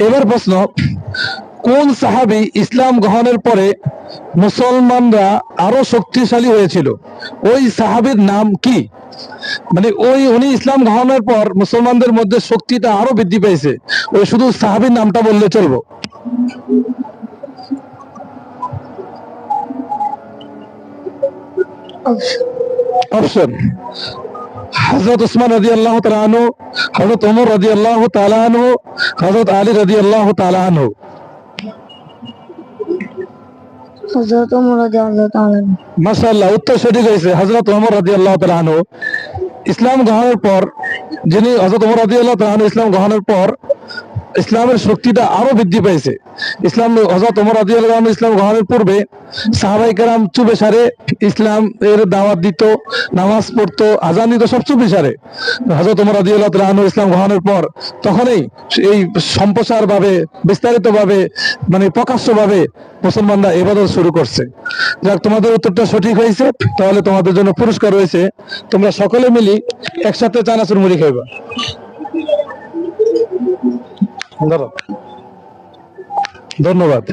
এবার প্রশ্ন, কোন সাহাবী ইসলাম গ্রহণের পরে মুসলমানরা আরো শক্তিশালী হয়েছিল? ওই সাহাবীর নাম কি? মানে উনি ইসলাম গ্রহণের পর মুসলমানদের মধ্যে শক্তিটা আরো বৃদ্ধি পেয়েছে, ওই শুধু সাহাবীর নামটা বললে চলবো। অপশন: হযরত উসমান রাদিয়াল্লাহু তাআলা আনহু, হযরত ওমর রাদিয়াল্লাহু তাআলা আনহু, হযরত আলী রাদিয়াল্লাহু তাআলা আনহু। হযরত ওমর রাদিয়াল্লাহু তাআলা আনহু। মাশাআল্লাহ, উত্তর সঠিক হয়েছে। হযরত ওমর রাদিয়াল্লাহু তাআলা আনহু ইসলাম গ্রহণের পর, হযরত ওমর রাদিয়াল্লাহু তাআলা আনহু ইসলাম গ্রহণের পর ইসলামের শক্তিটা আরো বৃদ্ধি পেয়েছে। হযরত ওমর রাদিয়াল্লাহু আনহু ইসলাম গ্রহণের পূর্বে সাহাবায়ে কেরাম চুপে সারে ইসলাম এর দাওয়াত দিত, নামাজ পড়তো, আযান দিত, সব চুপে সারে। হযরত ওমর রাদিয়াল্লাহু তাআলা আনহু ইসলাম গ্রহণের পর তখনই এই সম্প্রসার ভাবে, বিস্তারিত ভাবে, মানে প্রকাশ্য ভাবে মুসলমানরা ইবাদত শুরু করছে। যাক, তোমাদের উত্তরটা সঠিক হয়েছে। তাহলে তোমাদের জন্য পুরস্কার রয়েছে, তোমরা সকলে মিলি একসাথে চানাচুর মুড়ি খাইবা। ধন্যবাদ।